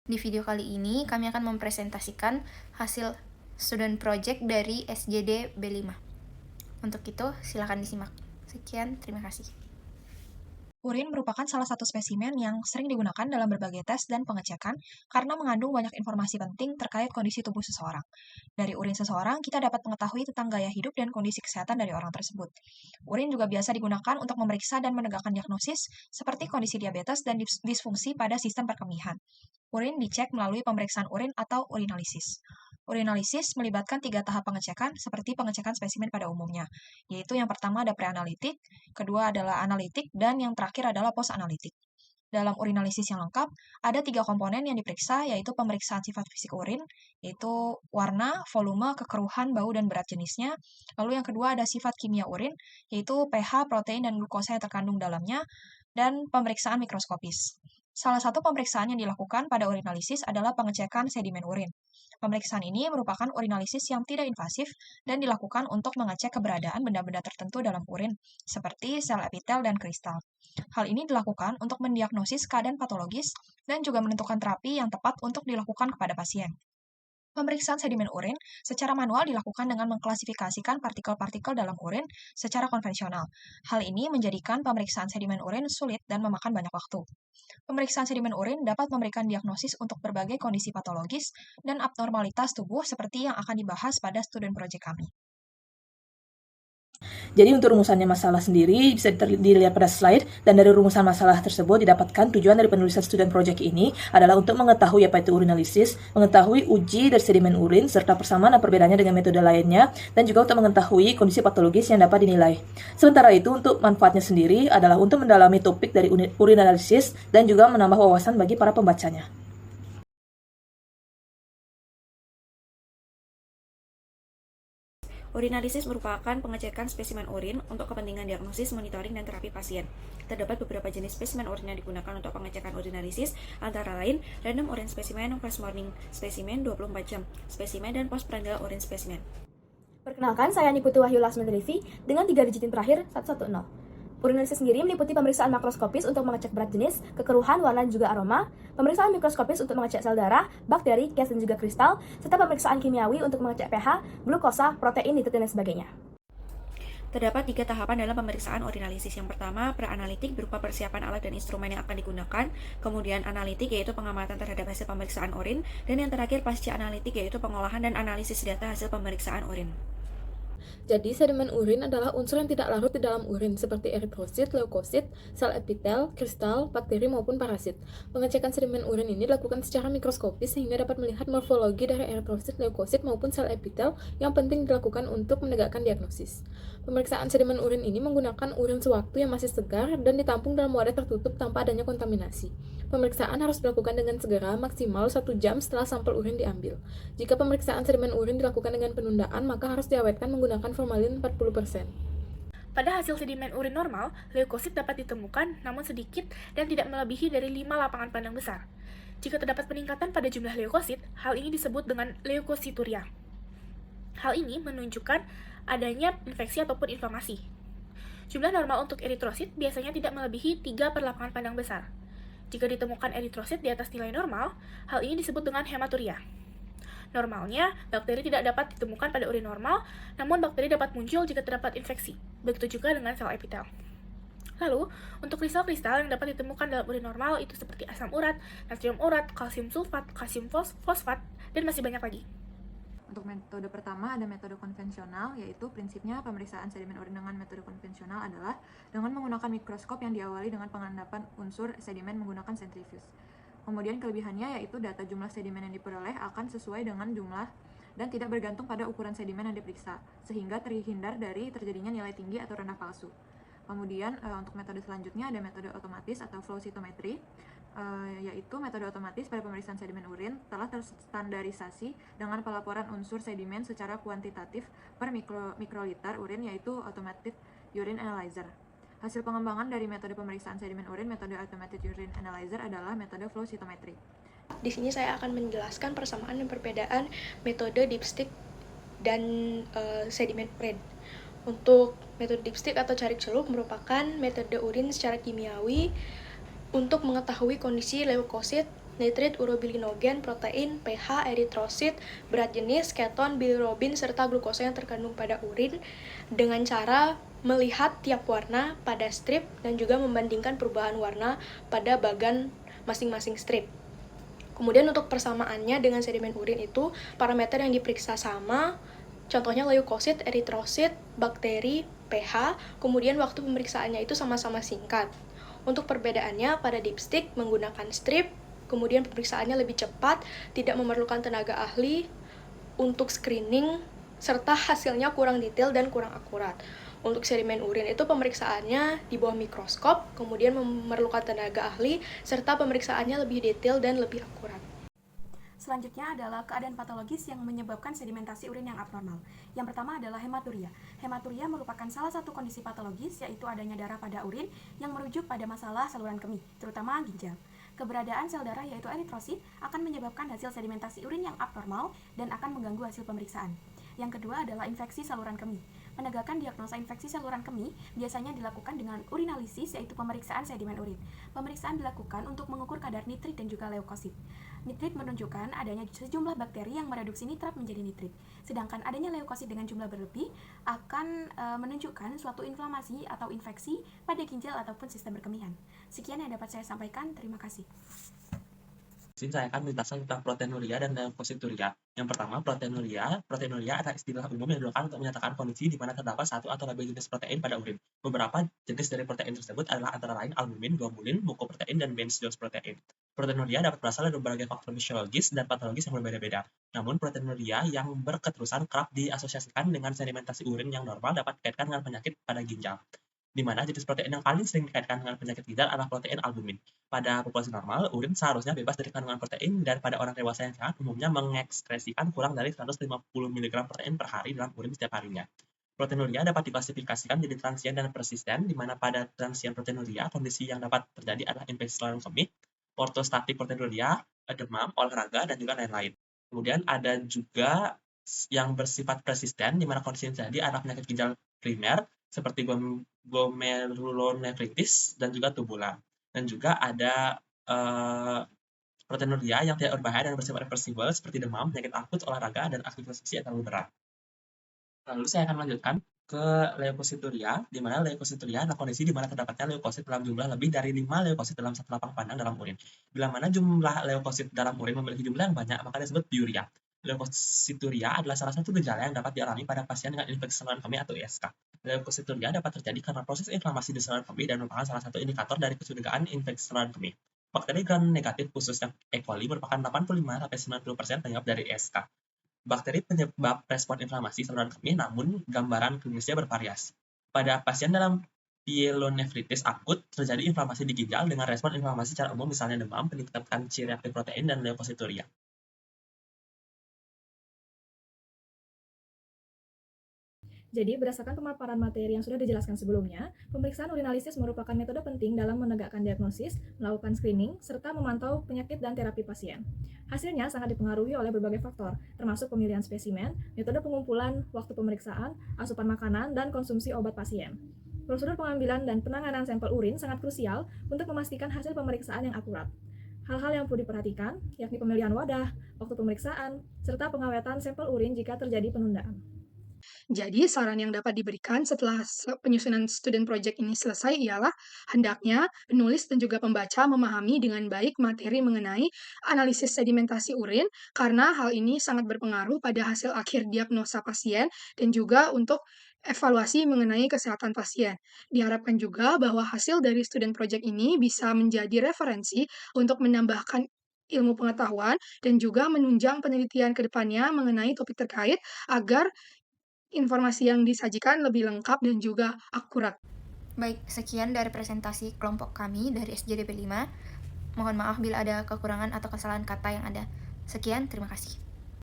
Di video kali ini, kami akan mempresentasikan hasil student project dari SJD B5. Untuk itu, silakan disimak. Sekian, terima kasih. Urin merupakan salah satu spesimen yang sering digunakan dalam berbagai tes dan pengecekan karena mengandung banyak informasi penting terkait kondisi tubuh seseorang. Dari urin seseorang, kita dapat mengetahui tentang gaya hidup dan kondisi kesehatan dari orang tersebut. Urin juga biasa digunakan untuk memeriksa dan menegakkan diagnosis seperti kondisi diabetes dan disfungsi pada sistem perkemihan. Urin dicek melalui pemeriksaan urin atau urinalisis. Urinalisis melibatkan 3 tahap pengecekan seperti pengecekan spesimen pada umumnya, yaitu yang pertama ada preanalitik, kedua adalah analitik, dan yang terakhir adalah post-analitik. Dalam urinalisis yang lengkap, ada 3 komponen yang diperiksa, yaitu pemeriksaan sifat fisik urin, yaitu warna, volume, kekeruhan, bau, dan berat jenisnya. Lalu yang kedua ada sifat kimia urin, yaitu pH, protein, dan glukosa yang terkandung dalamnya, dan pemeriksaan mikroskopis. Salah satu pemeriksaan yang dilakukan pada urinalisis adalah pengecekan sedimen urin. Pemeriksaan ini merupakan urinalisis yang tidak invasif dan dilakukan untuk mengecek keberadaan benda-benda tertentu dalam urin, seperti sel epitel dan kristal. Hal ini dilakukan untuk mendiagnosis keadaan patologis dan juga menentukan terapi yang tepat untuk dilakukan kepada pasien. Pemeriksaan sedimen urin secara manual dilakukan dengan mengklasifikasikan partikel-partikel dalam urin secara konvensional. Hal ini menjadikan pemeriksaan sedimen urin sulit dan memakan banyak waktu. Pemeriksaan sedimen urin dapat memberikan diagnosis untuk berbagai kondisi patologis dan abnormalitas tubuh seperti yang akan dibahas pada student project kami. Jadi untuk rumusannya masalah sendiri bisa dilihat pada slide, dan dari rumusan masalah tersebut didapatkan tujuan dari penulisan student project ini adalah untuk mengetahui apa itu urinalisis, mengetahui uji dari sedimen urin, serta persamaan dan perbedaannya dengan metode lainnya, dan juga untuk mengetahui kondisi patologis yang dapat dinilai. Sementara itu untuk manfaatnya sendiri adalah untuk mendalami topik dari urinalisis dan juga menambah wawasan bagi para pembacanya. Urinalisis merupakan pengecekan spesimen urin untuk kepentingan diagnosis, monitoring, dan terapi pasien. Terdapat beberapa jenis spesimen urin yang digunakan untuk pengecekan urinalisis, antara lain random urine specimen, fast morning specimen, 24 jam spesimen, dan postprandial urine specimen. Perkenalkan, saya Niputu Wahyu Lasmendrivi dengan 3 digitin terakhir 110. Urinalisis sendiri meliputi pemeriksaan makroskopis untuk mengecek berat jenis, kekeruhan, warna, dan juga aroma, pemeriksaan mikroskopis untuk mengecek sel darah, bakteri, gas, dan juga kristal, serta pemeriksaan kimiawi untuk mengecek pH, glukosa, protein, nitrit, dan sebagainya. Terdapat 3 tahapan dalam pemeriksaan urinalisis. Yang pertama, preanalitik berupa persiapan alat dan instrumen yang akan digunakan. Kemudian analitik yaitu pengamatan terhadap hasil pemeriksaan urin. Dan yang terakhir pasca analitik yaitu pengolahan dan analisis data hasil pemeriksaan urin. Jadi, sedimen urin adalah unsur yang tidak larut di dalam urin, seperti eritrosit, leukosit, sel epitel, kristal, bakteri, maupun parasit. Pengecekan sedimen urin ini dilakukan secara mikroskopis sehingga dapat melihat morfologi dari eritrosit, leukosit, maupun sel epitel yang penting dilakukan untuk menegakkan diagnosis. Pemeriksaan sedimen urin ini menggunakan urin sewaktu yang masih segar dan ditampung dalam wadah tertutup tanpa adanya kontaminasi. Pemeriksaan harus dilakukan dengan segera, maksimal 1 jam setelah sampel urin diambil. Jika pemeriksaan sedimen urin dilakukan dengan penundaan, maka harus diawetkan menggunakan formalin 40%. Pada hasil sedimen urin normal, leukosit dapat ditemukan namun sedikit dan tidak melebihi dari 5 lapangan pandang besar. Jika terdapat peningkatan pada jumlah leukosit, hal ini disebut dengan leukosituria. Hal ini menunjukkan adanya infeksi ataupun inflamasi. Jumlah normal untuk eritrosit biasanya tidak melebihi 3 per lapangan pandang besar. Jika ditemukan eritrosit di atas nilai normal, hal ini disebut dengan hematuria. Normalnya, bakteri tidak dapat ditemukan pada urin normal, namun bakteri dapat muncul jika terdapat infeksi. Begitu juga dengan sel epitel. Lalu, untuk kristal-kristal yang dapat ditemukan dalam urin normal itu seperti asam urat, natrium urat, kalsium sulfat, kalsium fosfat, dan masih banyak lagi. Untuk metode pertama ada metode konvensional, yaitu prinsipnya pemeriksaan sedimen urin dengan metode konvensional adalah dengan menggunakan mikroskop yang diawali dengan pengendapan unsur sedimen menggunakan sentrifuge. Kemudian kelebihannya yaitu data jumlah sedimen yang diperoleh akan sesuai dengan jumlah dan tidak bergantung pada ukuran sedimen yang diperiksa, sehingga terhindar dari terjadinya nilai tinggi atau rendah palsu. Kemudian untuk metode selanjutnya ada metode otomatis atau flow cytometry, yaitu metode otomatis pada pemeriksaan sedimen urin telah terstandarisasi dengan pelaporan unsur sedimen secara kuantitatif per mikroliter urin, yaitu automated urine analyzer. Hasil pengembangan dari metode pemeriksaan sedimen urin, metode automated urine analyzer adalah metode flow cytometry. Di sini saya akan menjelaskan persamaan dan perbedaan metode dipstick dan sedimen PRED. Untuk metode dipstick atau cari celup merupakan metode urin secara kimiawi untuk mengetahui kondisi leukosit, nitrit urobilinogen, protein, pH, eritrosit, berat jenis, keton, bilirubin, serta glukosa yang terkandung pada urin dengan cara melihat tiap warna pada strip dan juga membandingkan perubahan warna pada bagan masing-masing strip. Kemudian untuk persamaannya dengan sedimen urin itu, parameter yang diperiksa sama, contohnya leukosit, eritrosit, bakteri, pH, kemudian waktu pemeriksaannya itu sama-sama singkat. Untuk perbedaannya, pada dipstick menggunakan strip, kemudian pemeriksaannya lebih cepat, tidak memerlukan tenaga ahli untuk screening, serta hasilnya kurang detail dan kurang akurat. Untuk sedimen urin itu pemeriksaannya di bawah mikroskop, kemudian memerlukan tenaga ahli, serta pemeriksaannya lebih detail dan lebih akurat. Selanjutnya adalah keadaan patologis yang menyebabkan sedimentasi urin yang abnormal. Yang pertama adalah hematuria. Hematuria merupakan salah satu kondisi patologis, yaitu adanya darah pada urin yang merujuk pada masalah saluran kemih, terutama ginjal. Keberadaan sel darah yaitu eritrosit akan menyebabkan hasil sedimentasi urin yang abnormal dan akan mengganggu hasil pemeriksaan. Yang kedua adalah infeksi saluran kemih. Menegakkan diagnosa infeksi saluran kemih biasanya dilakukan dengan urinalisis, yaitu pemeriksaan sedimen urin. Pemeriksaan dilakukan untuk mengukur kadar nitrit dan juga leukosit. Nitrit menunjukkan adanya sejumlah bakteri yang mereduksi nitrat menjadi nitrit. Sedangkan adanya leukosit dengan jumlah berlebih akan menunjukkan suatu inflamasi atau infeksi pada ginjal ataupun sistem berkemihan. Sekian yang dapat saya sampaikan. Terima kasih. Saya akan menjelaskan tentang proteinuria dan leukocyturia. Yang pertama, proteinuria. Proteinuria adalah istilah umum yang digunakan untuk menyatakan kondisi di mana terdapat satu atau lebih jenis protein pada urin. Beberapa jenis dari protein tersebut adalah antara lain albumin, globulin, mukoprotein, dan Bence-Jones protein. Proteinuria dapat berasal dari berbagai faktor fisiologis dan patologis yang berbeda-beda. Namun, proteinuria yang berketerusan kerap diasosiasikan dengan sedimentasi urin yang normal dapat dikaitkan dengan penyakit pada ginjal, di mana jenis protein yang paling sering dikaitkan dengan penyakit ginjal adalah protein albumin. Pada populasi normal, urin seharusnya bebas dari kandungan protein, dan pada orang dewasa yang sehat umumnya mengekskresikan kurang dari 150 mg protein per hari dalam urin setiap harinya. Proteinuria dapat diklasifikasikan menjadi transien dan persisten, di mana pada transien proteinuria, kondisi yang dapat terjadi adalah infeksi saluran kemih, ortostatik proteinuria, demam, olahraga, dan juga lain-lain. Kemudian ada juga yang bersifat persisten, di mana kondisi yang terjadi adalah penyakit ginjal primer, seperti glomerulonefritis dan juga tubular. Dan juga ada proteinuria yang tidak berbahaya dan bersifat reversibel, seperti demam, penyakit akut, olahraga, dan aktivitas fisik yang terlalu berat. Lalu saya akan melanjutkan ke leukosituria, di mana leukosituria adalah kondisi di mana terdapatnya leukosit dalam jumlah lebih dari 5 leukosit dalam satu lapang pandang dalam urin. Bila mana jumlah leukosit dalam urin memiliki jumlah yang banyak, maka disebut piuria. Leukosituria adalah salah satu gejala yang dapat dialami pada pasien dengan infeksi saluran kemih atau ISK. Leukosituria dapat terjadi karena proses inflamasi di saluran kemih dan merupakan salah satu indikator dari kecurigaan infeksi saluran kemih. Bakteri gram negatif khususnya E. coli merupakan 85-90% penyebab dari ISK. Bakteri penyebab respon inflamasi saluran kemih, namun gambaran klinisnya bervariasi. Pada pasien dalam pyelonefritis akut, terjadi inflamasi di ginjal dengan respon inflamasi secara umum, misalnya demam, peningkatan C-reaktif protein, dan leukosituria. Jadi, berdasarkan pemaparan materi yang sudah dijelaskan sebelumnya, pemeriksaan urinalisis merupakan metode penting dalam menegakkan diagnosis, melakukan screening, serta memantau penyakit dan terapi pasien. Hasilnya sangat dipengaruhi oleh berbagai faktor, termasuk pemilihan spesimen, metode pengumpulan, waktu pemeriksaan, asupan makanan, dan konsumsi obat pasien. Prosedur pengambilan dan penanganan sampel urin sangat krusial untuk memastikan hasil pemeriksaan yang akurat. Hal-hal yang perlu diperhatikan, yakni pemilihan wadah, waktu pemeriksaan, serta pengawetan sampel urin jika terjadi penundaan. Jadi, saran yang dapat diberikan setelah penyusunan student project ini selesai ialah hendaknya penulis dan juga pembaca memahami dengan baik materi mengenai analisis sedimentasi urin, karena hal ini sangat berpengaruh pada hasil akhir diagnosa pasien dan juga untuk evaluasi mengenai kesehatan pasien. Diharapkan juga bahwa hasil dari student project ini bisa menjadi referensi untuk menambahkan ilmu pengetahuan dan juga menunjang penelitian ke depannya mengenai topik terkait agar informasi yang disajikan lebih lengkap dan juga akurat. Baik, sekian dari presentasi kelompok kami dari SJDB 5. Mohon maaf bila ada kekurangan atau kesalahan kata yang ada. Sekian, terima kasih.